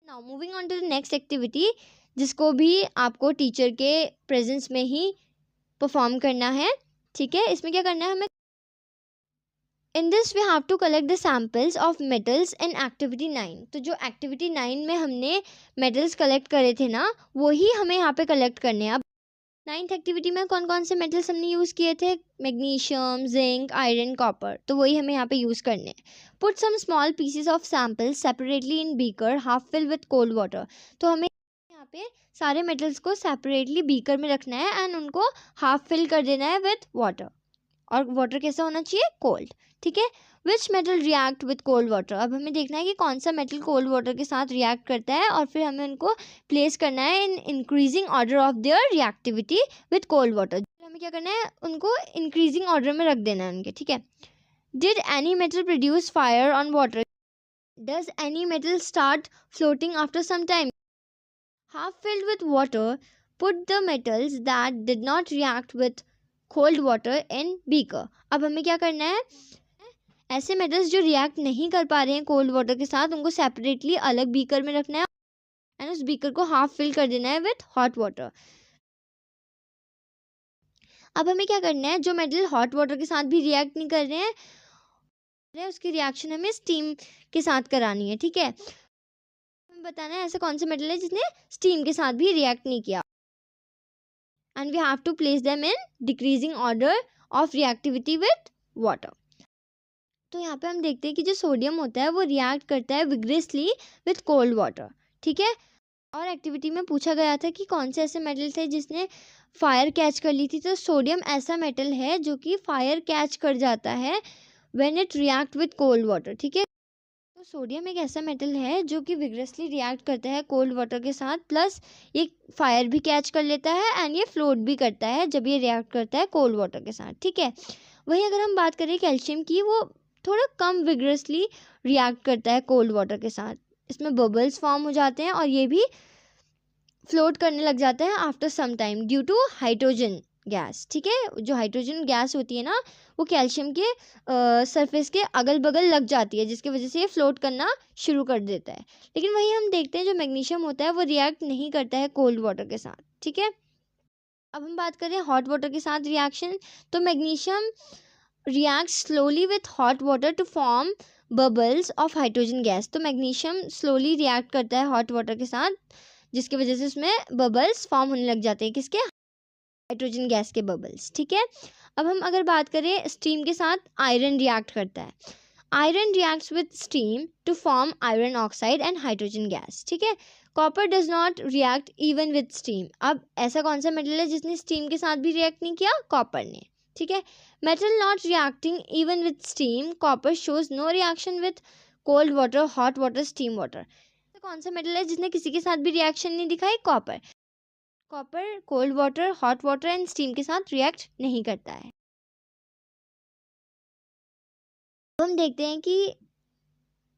S1: Now moving on to the next activity, जिसको भी आपको टीचर के प्रेजेंस में ही परफॉर्म करना है। ठीक है, इसमें क्या करना है हमें, in this we have to collect the samples of metals in activity 9। तो जो एक्टिविटी 9 में हमने मेटल्स कलेक्ट करे थे ना, वही हमें यहाँ पे कलेक्ट करने हैं। अब नाइन्थ एक्टिविटी में कौन कौन से मेटल्स हमने यूज़ किए थे? Magnesium, zinc, iron, copper. तो वही हमें यहाँ पे यूज़ करने हैं। Put some small pieces of samples separately in beaker half fill with cold water. तो हमें यहाँ पे सारे मेटल्स को सेपरेटली बीकर में रखना है एंड उनको हाफ फिल कर देना है विथ वाटर। और वाटर कैसा होना चाहिए? कोल्ड। ठीक है। Which metal react with cold water. अब हमें देखना है कि कौन सा मेटल कोल्ड वाटर के साथ रिएक्ट करता है और फिर हमें उनको प्लेस करना है in increasing order of their reactivity with cold water. हमें क्या करना है? उनको इंक्रीजिंग ऑर्डर में रख देना है उनके। ठीक है। Did any metal produce fire on water? Does any metal start floating after some time? Half filled with water, put the metals that did not react with cold water in beaker. अब हमें क्या करना है? ऐसे metals जो react नहीं कर पा रहे हैं कोल्ड वाटर के साथ, उनको सेपरेटली अलग बीकर में रखना है एंड उस बीकर को हाफ फिल कर देना है विथ हॉट वाटर। अब हमें क्या करना है? जो मेटल हॉट वाटर के साथ भी रिएक्ट नहीं कर रहे हैं, उसकी रिएक्शन हमें स्टीम के साथ करानी है। ठीक है। बताना है ऐसे कौन से मेटल है जिसने स्टीम के साथ भी रिएक्ट नहीं किया, and we have to place them in decreasing order of reactivity with water. तो यहाँ पे हम देखते हैं कि जो सोडियम होता है वो रिएक्ट करता है विग्रेसली विथ कोल्ड वाटर। ठीक है। और एक्टिविटी में पूछा गया था कि कौन से ऐसे मेटल थे जिसने फायर कैच कर ली थी। तो सोडियम ऐसा मेटल है जो कि फायर कैच कर जाता है when it react with cold water. ठीक है। तो सोडियम एक ऐसा मेटल है जो कि विग्रसली रिएक्ट करता है कोल्ड वाटर के साथ, प्लस ये फायर भी कैच कर लेता है एंड ये फ्लोट भी करता है जब ये रिएक्ट करता है कोल्ड वाटर के साथ। ठीक है। वहीं अगर हम बात करें कैल्शियम की, वो थोड़ा कम विग्रसली रिएक्ट करता है कोल्ड वाटर के साथ। इसमें बबल्स फॉर्म हो जाते हैं और ये भी फ्लोट करने लग जाते हैं after some time due to hydrogen gas. ठीक है। जो हाइड्रोजन गैस होती है ना, वो कैल्शियम के सरफेस के अगल बगल लग जाती है, जिसकी वजह से ये फ्लोट करना शुरू कर देता है। लेकिन वही हम देखते हैं जो मैग्नीशियम होता है वो रिएक्ट नहीं करता है कोल्ड वाटर के साथ। ठीक है। अब हम बात करें हॉट वाटर के साथ रिएक्शन, तो magnesium react slowly with hot water to form bubbles of hydrogen gas. तो मैग्नीशियम स्लोली रिएक्ट करता है हॉट वाटर के साथ, जिसकी वजह से उसमें बबल्स फॉर्म होने लग जाते हैं। किसके? हाइड्रोजन गैस के बबल्स। ठीक है। अब हम अगर बात करें स्टीम के साथ, आयरन रिएक्ट करता है। Iron reacts with steam to form iron oxide and hydrogen gas. ठीक है। Copper does not react even with steam. अब ऐसा कौन सा मेटल है जिसने स्टीम के साथ भी रिएक्ट नहीं किया? कॉपर ने। ठीक है। Metal not reacting even with steam, copper shows no reaction with cold water, hot water, steam water. कौन सा मेटल है जिसने किसी के साथ भी रिएक्शन नहीं दिखाई? Copper. Copper cold water, hot water and steam के साथ रिएक्ट नहीं करता है। अब हम देखते हैं कि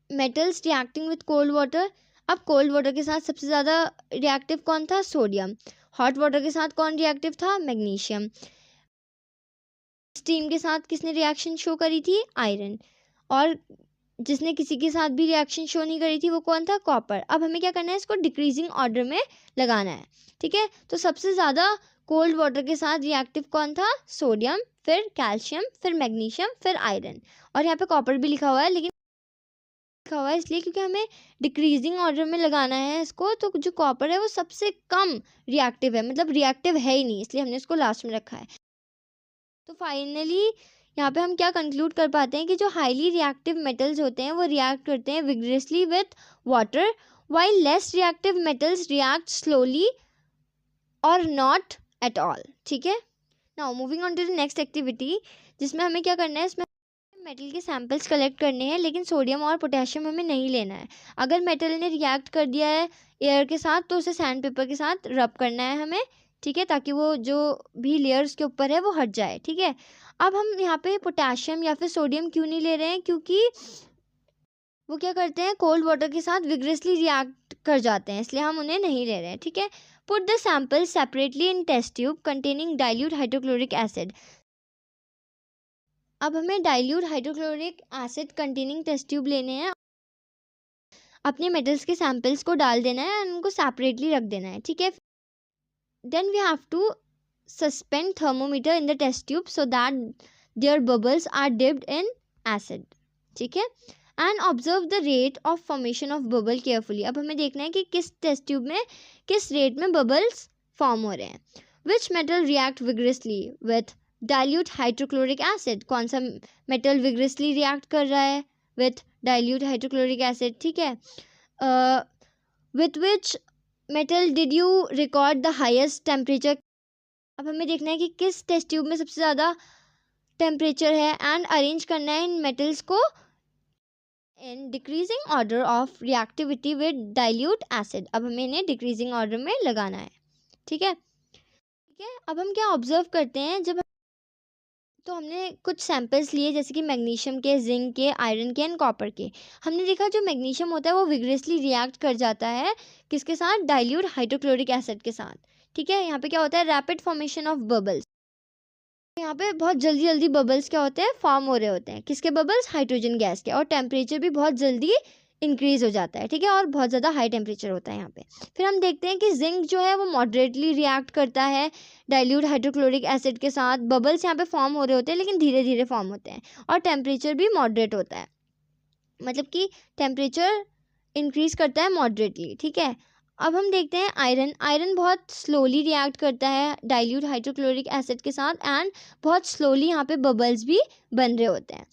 S1: metals reacting with cold water. अब कोल्ड वाटर के साथ सबसे ज़्यादा रिएक्टिव कौन था? सोडियम। हॉट वाटर के साथ कौन रिएक्टिव था? मैग्नीशियम। स्टीम के साथ किसने रिएक्शन शो करी थी? आयरन। और जिसने किसी के साथ भी रिएक्शन शो नहीं करी थी वो कौन था? कॉपर। अब हमें क्या करना है? इसको डिक्रीजिंग ऑर्डर में लगाना है। ठीक है। तो सबसे ज़्यादा कोल्ड वाटर के साथ रिएक्टिव कौन था? सोडियम, फिर कैल्शियम, फिर मैग्नीशियम, फिर आयरन। और यहाँ पे कॉपर भी लिखा हुआ है, लेकिन लिखा हुआ है इसलिए क्योंकि हमें डिक्रीजिंग ऑर्डर में लगाना है इसको। तो जो कॉपर है वो सबसे कम रिएक्टिव है, मतलब रिएक्टिव है ही नहीं, इसलिए हमने इसको लास्ट में रखा है। तो फाइनली यहाँ पे हम क्या कंक्लूड कर पाते हैं कि जो हाईली रिएक्टिव मेटल्स होते हैं वो रिएक्ट करते हैं vigorously with water, while less reactive metals react slowly और नॉट एट ऑल। ठीक है। Now moving on to the next activity, जिसमें हमें क्या करना है? इसमें मेटल के सैंपल्स कलेक्ट करने हैं, लेकिन सोडियम और पोटेशियम हमें नहीं लेना है। अगर मेटल ने रिएक्ट कर दिया है एयर के साथ तो उसे सैंड पेपर के साथ रब करना है हमें। ठीक है। ताकि वो जो भी लेयर्स के ऊपर है वो हट जाए। ठीक है। अब हम यहाँ पे पोटेशियम या फिर सोडियम क्यों नहीं ले रहे हैं? क्योंकि वो क्या करते हैं? कोल्ड वाटर के साथ विग्रेसली रिएक्ट कर जाते हैं, इसलिए हम उन्हें नहीं ले रहे हैं। ठीक है। Put the sample separately in test tube containing dilute hydrochloric acid. अब हमें dilute hydrochloric acid containing test tube लेने हैं, अपने मेटल्स के सैंपल्स को डाल देना है और उनको सेपरेटली रख देना है। ठीक है। Then we have to suspend thermometer in the test tube so that their bubbles are dipped in acid. ठीक है। and observe the rate of formation of bubble carefully. अब हमें देखना है कि किस टेस्ट ट्यूब में किस रेट में बबल्स फॉर्म हो रहे हैं। Which metal react विग्रेसली with dilute hydrochloric acid? कौन सा मेटल विग्रेसली रिएक्ट कर रहा है विथ डाइल्यूट हाइड्रोक्लोरिक एसिड? ठीक है, with which metal did you record the highest temperature? अब हमें देखना है कि किस टेस्ट ट्यूब में सबसे ज़्यादा टेम्परेचर है एंड अरेंज करना है इन मेटल्स को in decreasing order of reactivity with dilute acid. अब हमें इन्हें डिक्रीजिंग ऑर्डर में लगाना है। ठीक है, अब हम क्या ऑब्जर्व करते हैं, जब तो हमने कुछ सैंपल्स लिए जैसे कि मैग्नीशियम के, जिंक के, आयरन के एंड कॉपर के। हमने देखा जो मैग्नीशियम होता है वो विग्रेसली रिएक्ट कर जाता है किसके साथ? डाइल्यूट हाइड्रोक्लोरिक एसिड के साथ। ठीक है, यहाँ पे क्या होता है? Rapid formation of bubbles. यहाँ पे बहुत जल्दी जल्दी बबल्स क्या होते हैं? फॉर्म हो रहे होते हैं। किसके बबल्स? हाइड्रोजन गैस के। और टेम्परेचर भी बहुत जल्दी इंक्रीज हो जाता है। ठीक है, और बहुत ज़्यादा हाई टेम्परेचर होता है यहाँ पे। फिर हम देखते हैं कि जिंक जो है वो मॉडरेटली रिएक्ट करता है डाइल्यूट हाइड्रोक्लोरिक एसिड के साथ। बबल्स यहाँ पे फॉर्म हो रहे होते हैं लेकिन धीरे धीरे फॉर्म होते हैं, और टेम्परेचर भी मॉडरेट होता है, मतलब कि टेम्परेचर इंक्रीज करता है मॉडरेटली। ठीक है, अब हम देखते हैं आयरन। आयरन बहुत स्लोली रिएक्ट करता है डाइल्यूट हाइड्रोक्लोरिक एसिड के साथ एंड बहुत स्लोली यहाँ पे बबल्स भी बन रहे होते हैं,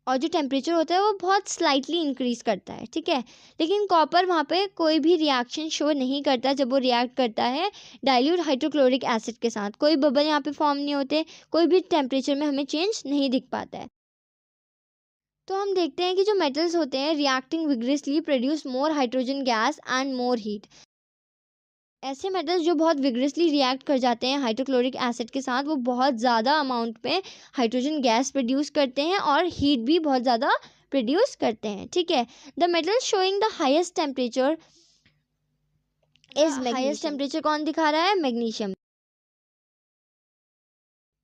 S1: और जो टेम्परेचर होता है वो बहुत स्लाइटली इंक्रीज करता है। ठीक है, लेकिन कॉपर वहाँ पे कोई भी रिएक्शन शो नहीं करता जब वो रिएक्ट करता है डाइल्यूट हाइड्रोक्लोरिक एसिड के साथ। कोई बबल यहाँ पे फॉर्म नहीं होते, कोई भी टेम्परेचर में हमें चेंज नहीं दिख पाता है। तो हम देखते हैं कि जो मेटल्स होते हैं reacting विग्रेसली produce more hydrogen gas and more heat. ऐसे मेटल्स जो बहुत विग्रेसली रिएक्ट कर जाते हैं हाइड्रोक्लोरिक एसिड के साथ, वो बहुत ज़्यादा अमाउंट में हाइड्रोजन गैस प्रोड्यूस करते हैं और हीट भी बहुत ज़्यादा प्रोड्यूस करते हैं। ठीक है, the metal showing the highest temperature is highest temperature कौन दिखा रहा है? मैग्नीशियम।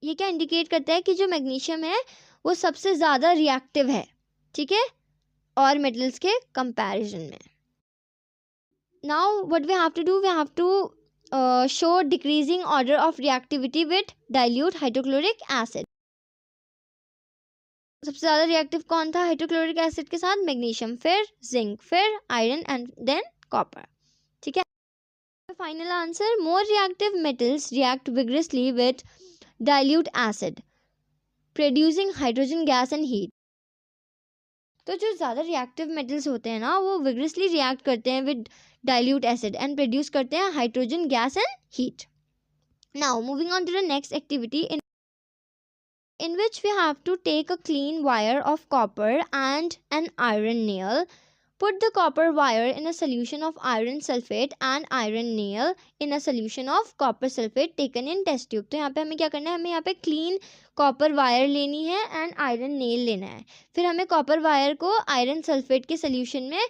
S1: ये क्या इंडिकेट करता है कि जो मैग्नीशियम है वो सबसे ज़्यादा रिएक्टिव है। ठीक है, और मेटल्स के कंपैरिजन में। Now what we have to do, we have to show decreasing order of reactivity with dilute hydrochloric acid. सबसे ज़्यादा रिएक्टिव कौन था हाइड्रोक्लोरिक एसिड के साथ? मैग्नीशियम, फिर जिंक, फिर आयरन एंड देन कॉपर। ठीक है, final answer, more reactive metals react विग्रेसली with dilute acid producing hydrogen gas and heat. तो जो ज़्यादा रिएक्टिव मेटल्स होते हैं ना वो विग्रेसली रिएक्ट करते हैं with dilute acid and produce करते हैं hydrogen gas and heat. Now moving on to the next activity in which we have to take a clean wire of copper and an iron nail. Put the copper wire in a solution of iron sulfate and iron nail in a solution of copper sulfate taken in test tube. तो यहाँ पे हमें क्या करना है? हमें यहाँ पे क्लीन कॉपर वायर लेनी है एंड आयरन नेल लेना है। फिर हमें कॉपर वायर को आयरन सल्फेट के सोल्यूशन में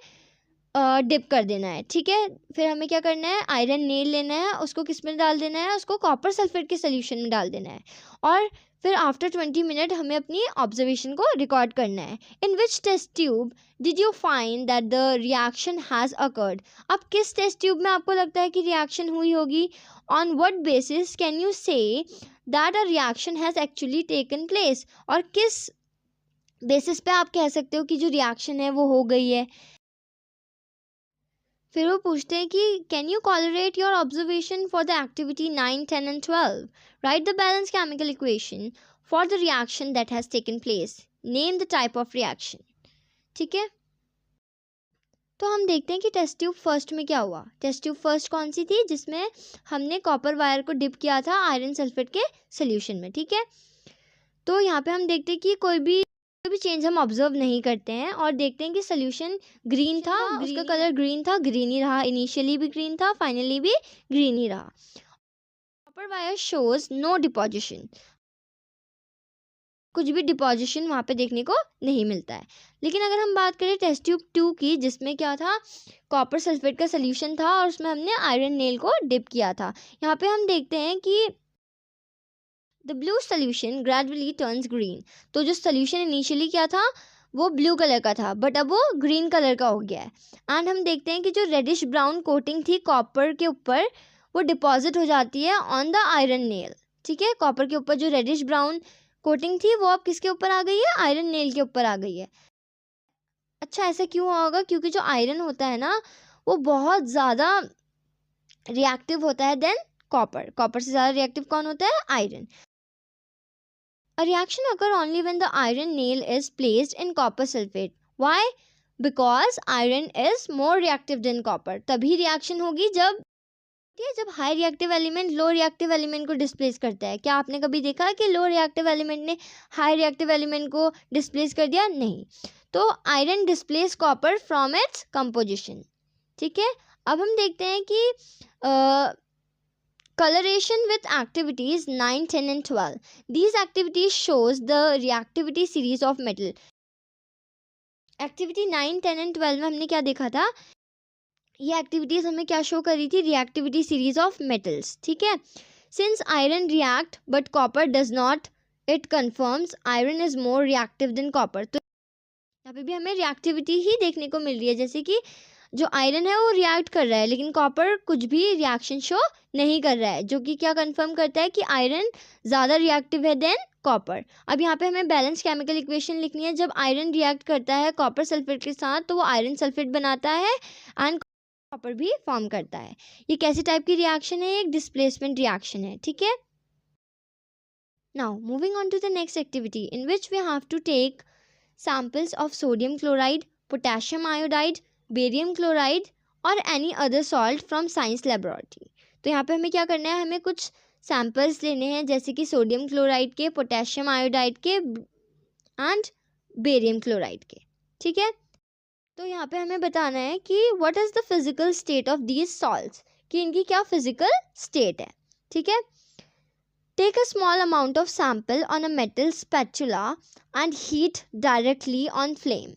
S1: डिप कर देना है। ठीक है, फिर हमें क्या करना है? आयरन नेल लेना है, उसको किस में डाल देना है? उसको कॉपर सल्फेट के सोल्यूशन में डाल देना है, और फिर आफ्टर 20 मिनट हमें अपनी ऑब्जर्वेशन को रिकॉर्ड करना है। In which test tube did you find that the reaction has occurred? अब किस टेस्ट ट्यूब में आपको लगता है कि रिएक्शन हुई होगी? On what basis can you say that a reaction has actually taken place? और किस बेसिस पे आप कह सकते हो कि जो रिएक्शन है वो हो गई है? फिर वो पूछते हैं कि can you call rate your observation for the activity 9, 10 and 12? Right the balance chemical equation for the reaction that has taken place. Name the type of reaction. ठीक है, तो हम देखते हैं कि टेस्ट ट्यूब फर्स्ट में क्या हुआ। टेस्ट ट्यूब फर्स्ट कौन सी थी? जिसमें हमने कॉपर वायर को डिप किया था आयरन सल्फेट के सोल्यूशन में। ठीक है, तो यहाँ पे हम देखते हैं कि कोई भी चेंज हम ऑब्जर्व नहीं करते हैं, और देखते हैं कि सोल्यूशन ग्रीन था, उसका कलर ग्रीन था, ग्रीन ही रहा, इनिशियली भी ग्रीन था, फाइनली भी ग्रीन ही रहा। Copper wire shows no deposition, कुछ भी डिपोजिशन वहाँ पे देखने को नहीं मिलता है। लेकिन अगर हम बात करें टेस्ट ट्यूब 2 की, जिसमें क्या था? कॉपर सल्फेट का सोल्यूशन था और उसमें हमने आयरन नेल को डिप किया था। यहाँ पे हम देखते हैं कि the blue solution gradually turns green. तो जो सोल्यूशन इनिशियली क्या था वो ब्लू कलर का था, बट अब वो ग्रीन कलर का हो गया है। एंड हम देखते हैं कि जो रेडिश ब्राउन कोटिंग थी कॉपर के ऊपर वो डिपॉजिट हो जाती है ऑन द आयरन नेल। ठीक है, कॉपर के ऊपर जो रेडिश ब्राउन कोटिंग थी वो अब किसके ऊपर आ गई है? आयरन नेल के ऊपर आ गई है। अच्छा, ऐसा क्यों होगा? क्योंकि जो आयरन होता है ना वो बहुत ज़्यादा रिएक्टिव होता है देन कॉपर. कॉपर से ज़्यादा रिएक्टिव कौन होता है? Iron. A reaction occur only when the iron nail is placed in copper sulfate. Why? Because iron is more reactive than copper. तभी रिएक्शन होगी जब high reactive element low reactive element को displace करता है. क्या आपने कभी देखा कि लो रिएक्टिव एलिमेंट ने हाई रिएक्टिव एलिमेंट को डिस्प्लेस कर दिया? नहीं. तो iron displace copper from its composition. ठीक है. अब हम देखते हैं कि coloration with activities 9, 10 and 12. These activities shows the reactivity series of metal. Activity 9, 10 and 12 में हमने क्या देखा था? ये activities हमें क्या show कर रही थी? Reactivity series of metals. ठीक है. Since iron react but copper does not, it confirms iron is more reactive than copper. तो यहाँ पे भी हमें reactivity ही देखने को मिल रही है, जैसे कि जो आयरन है वो रिएक्ट कर रहा है लेकिन कॉपर कुछ भी रिएक्शन शो नहीं कर रहा है, जो कि क्या कंफर्म करता है कि आयरन ज़्यादा रिएक्टिव है देन कॉपर. अब यहाँ पे हमें बैलेंस केमिकल इक्वेशन लिखनी है. जब आयरन रिएक्ट करता है कॉपर सल्फेट के साथ तो वो आयरन सल्फेट बनाता है एंड कॉपर भी फॉर्म करता है. ये कैसी टाइप की रिएक्शन है? एक डिस्प्लेसमेंट रिएक्शन है. ठीक है. Now moving on to the next activity in which we have to take samples of sodium chloride, potassium iodide, barium chloride और any other salt from science laboratory. तो यहाँ पे हमें क्या करना है? हमें कुछ सैम्पल्स लेने हैं जैसे कि सोडियम क्लोराइड के, पोटेशियम आयोडाइड के एंड बेरियम क्लोराइड के. ठीक है. तो यहाँ पे हमें बताना है कि what is the physical state of these salts, कि इनकी क्या फिजिकल स्टेट है. ठीक है. Take a small amount of sample on a metal spatula and heat directly on flame.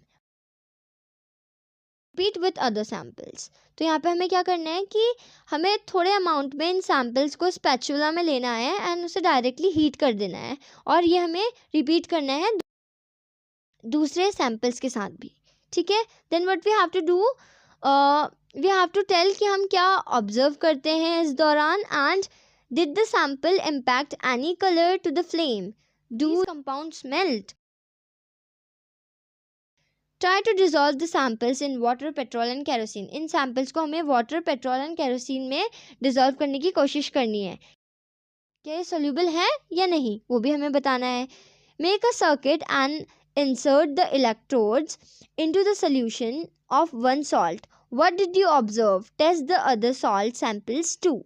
S1: Repeat with other samples. तो यहाँ पे हमें क्या करना है कि हमें थोड़े अमाउंट में इन सैम्पल्स को स्पैचुला में लेना है एंड उसे डायरेक्टली हीट कर देना है और ये हमें रिपीट करना है दूसरे सैम्पल्स के साथ भी. ठीक है. Then what we have to do, we have to tell कि हम क्या ऑब्जर्व करते हैं इस दौरान and did the sample impact any colour to the flame, do compounds melt. Try to dissolve the samples in water, petrol and kerosene. In samples को हमें water, petrol and kerosene में dissolve करने की कोशिश करनी है. क्या ये soluble है या नहीं वो भी हमें बताना है. Make a circuit and insert the electrodes into the solution of one salt. What did you observe? Test the other salt samples too.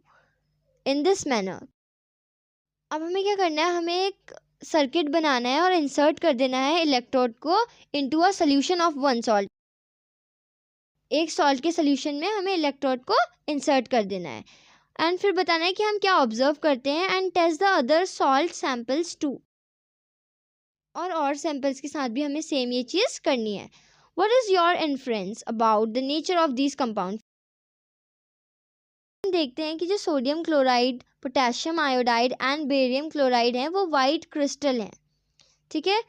S1: In this manner. अब हमें क्या करना है? हमें एक सर्किट बनाना है और इंसर्ट कर देना है इलेक्ट्रोड को into a solution of one salt. एक सॉल्ट के सोल्यूशन में हमें इलेक्ट्रोड को इंसर्ट कर देना है एंड फिर बताना है कि हम क्या ऑब्जर्व करते हैं and test the other salt samples too. और सैम्पल्स के साथ भी हमें सेम ये चीज़ करनी है. What is your inference about the nature of these compound. हम देखते हैं कि जो sodium chloride, potassium iodide and barium chloride हैं वो वाइट क्रिस्टल हैं. ठीक है.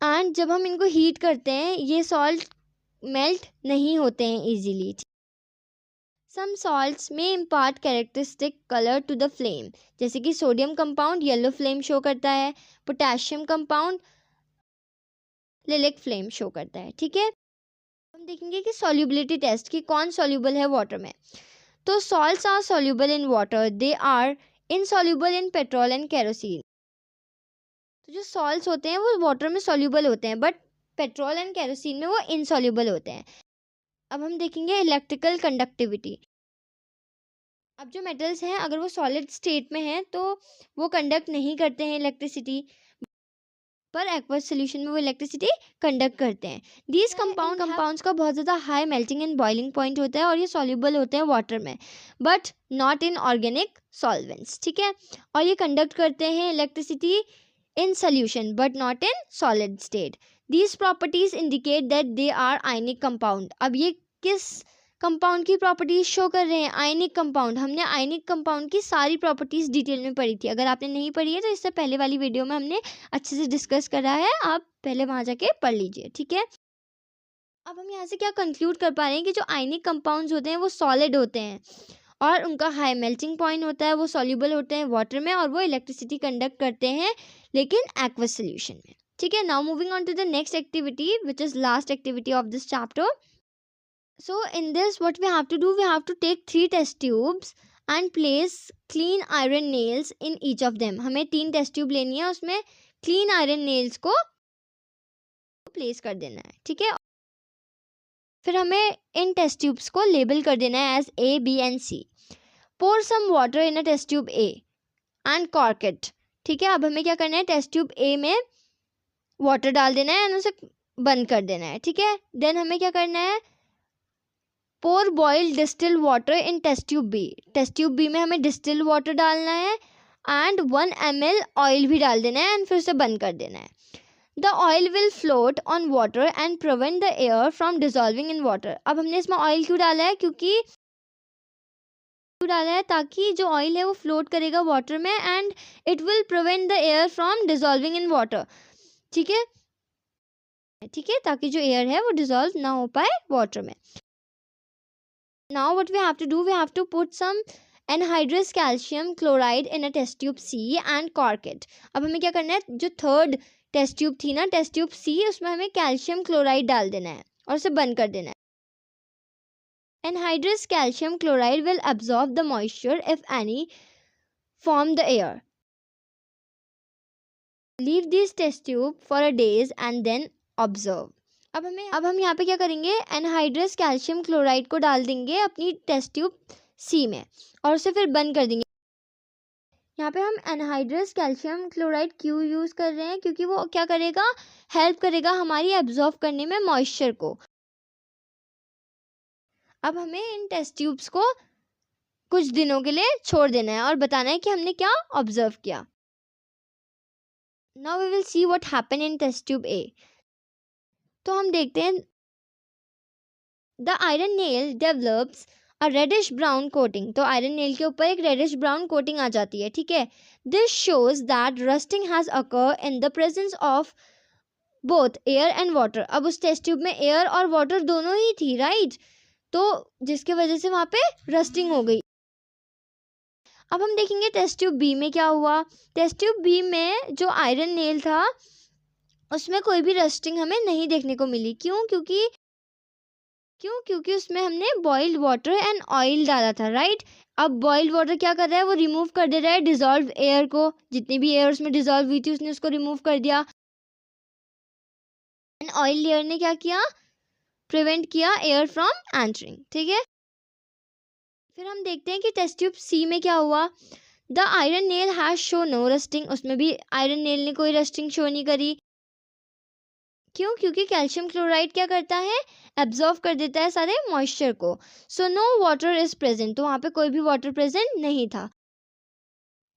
S1: एंड जब हम इनको हीट करते हैं ये सॉल्ट मेल्ट नहीं होते हैं इजीली. सम सॉल्ट्स में impart characteristic colour to the flame, जैसे कि sodium compound yellow flame show करता है, potassium compound lilac flame show करता है. ठीक है. हम देखेंगे कि सॉल्युबिलिटी टेस्ट कि कौन सॉल्युबल है वाटर में. तो salts are soluble in water, they are insoluble in petrol and kerosene. तो जो सॉल्ट्स होते हैं वो वाटर में सॉल्युबल होते हैं बट पेट्रोल एंड केरोसिन में वो इनसॉल्युबल होते हैं. अब हम देखेंगे इलेक्ट्रिकल कंडक्टिविटी. अब जो मेटल्स हैं अगर वो सॉलिड स्टेट में हैं तो वो कंडक्ट नहीं करते हैं इलेक्ट्रिसिटी, पर एक्वस सोल्यूशन में वो इलेक्ट्रिसिटी कंडक्ट करते हैं. दीज कंपाउंड्स का बहुत ज़्यादा high melting and boiling point होता है और ये सॉल्युबल होते हैं वाटर में but not in organic solvents. ठीक है. और ये कंडक्ट करते हैं electricity in solution but not in solid state. These properties indicate that they are ionic compound. अब ये किस कंपाउंड की प्रॉपर्टीज शो कर रहे हैं? Ionic compound. हमने आयनिक कंपाउंड की सारी प्रॉपर्टीज डिटेल में पढ़ी थी. अगर आपने नहीं पढ़ी है तो इससे पहले वाली वीडियो में हमने अच्छे से डिस्कस करा है, आप पहले वहाँ जाके पढ़ लीजिए. ठीक है. अब हम यहाँ से क्या कंक्लूड कर पा रहे हैं कि जो आयनिक कंपाउंड्स होते हैं वो सॉलिड होते हैं और उनका हाई मेल्टिंग पॉइंट होता है, वो सॉल्युबल होते हैं वाटर में और वो इलेक्ट्रिसिटी कंडक्ट करते हैं लेकिन एक्वस सोल्यूशन में. ठीक है. Now moving on to the next activity which is last activity of this chapter. So in this what we have to do, we have to take 3 test tubes and place clean iron nails in each of them. हमें 3 test tube लेनी है, उसमें clean iron nails को place कर देना है, ठीक है। फिर हमें इन टेस्ट ट्यूब्स को लेबल कर देना है as A, B and C। Pour some water in a test tube A and cork it, ठीक है। अब हमें क्या करना है, टेस्ट ट्यूब A में वाटर डाल देना है एंड उसे बंद कर देना है, ठीक है। देन हमें क्या करना है, pour boiled distil water in test tube B। Test tube B में हमें डिस्टिल वाटर डालना है एंड 1 ml ऑयल भी डाल देना है एंड फिर उसे बंद कर देना है। The oil will float on water and prevent the air from dissolving in water. अब हमने इसमें ऑयल क्यों डाला है, ताकि जो ऑयल है वो फ्लोट करेगा वाटर में and it will prevent the air from dissolving in water, ठीक है, ताकि जो एयर है वो डिजॉल्व ना हो पाए वाटर में। Now what we have to do, we have to put some anhydrous calcium chloride in a test tube C and cork it. अब हमें क्या करना है, जो थर्ड टेस्ट ट्यूब थी ना, टेस्ट ट्यूब C, उसमें हमें कैल्शियम क्लोराइड डाल देना है और उसे बंद कर देना है। Anhydrous calcium chloride will absorb the moisture, if any, from the air. Leave this test tube for a days and then observe. अब हम यहाँ पे क्या करेंगे, एनहाइड्रस कैल्शियम क्लोराइड को डाल देंगे अपनी टेस्ट ट्यूब C में और उसे फिर बंद कर देंगे। यहाँ पे हम एनहाइड्रस कैल्शियम क्लोराइड क्यों यूज़ कर रहे हैं, क्योंकि वो क्या करेगा, हेल्प करेगा हमारी एब्जॉर्ब करने में मॉइस्चर को। अब हमें इन टेस्ट ट्यूब्स को कुछ दिनों के लिए छोड़ देना है और बताना है कि हमने क्या ऑब्जर्व किया। Now we will see what happen in test tube A। तो हम देखते हैं, the iron nail develops a reddish brown coating. तो आयरन नेल के ऊपर एक रेडिश ब्राउन कोटिंग आ जाती है, ठीक है। This shows that rusting has occur in the presence of both air and water. अब उस टेस्ट ट्यूब में एयर और वाटर दोनों ही थी, राइट, तो जिसके वजह से वहाँ पे रस्टिंग हो गई। अब हम देखेंगे टेस्ट ट्यूब B में क्या हुआ। टेस्ट ट्यूब B में जो आयरन नेल था उसमें कोई भी रस्टिंग हमें नहीं देखने को मिली। क्यों, क्योंकि उसमें हमने बॉइल्ड वाटर एंड ऑयल डाला था, राइट। अब बॉइल्ड वाटर क्या कर रहा है, वो रिमूव कर दे रहा है डिजॉल्व एयर को, जितनी भी एयर उसमें डिजॉल्व हुई थी उसने उसको रिमूव कर दिया। एंड ऑयल लेयर ने क्या किया, प्रिवेंट किया एयर फ्रॉम एंटरिंग, ठीक है। फिर हम देखते हैं कि टेस्ट ट्यूब C में क्या हुआ। The iron nail has show no rusting. उसमें भी आयरन नेल ने कोई रस्टिंग शो नहीं करी। क्यों, क्योंकि कैल्शियम क्लोराइड क्या करता है, एब्जॉर्व कर देता है सारे मॉइस्चर को। So no water is present. तो वहाँ पे कोई भी वाटर प्रेजेंट नहीं था।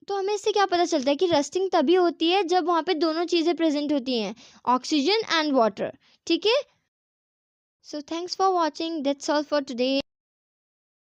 S1: तो हमें इससे क्या पता चलता है कि रस्टिंग तभी होती है जब वहाँ पे दोनों चीज़ें प्रेजेंट होती हैं, ऑक्सीजन एंड वाटर, ठीक है। So thanks for watching, that's all for today.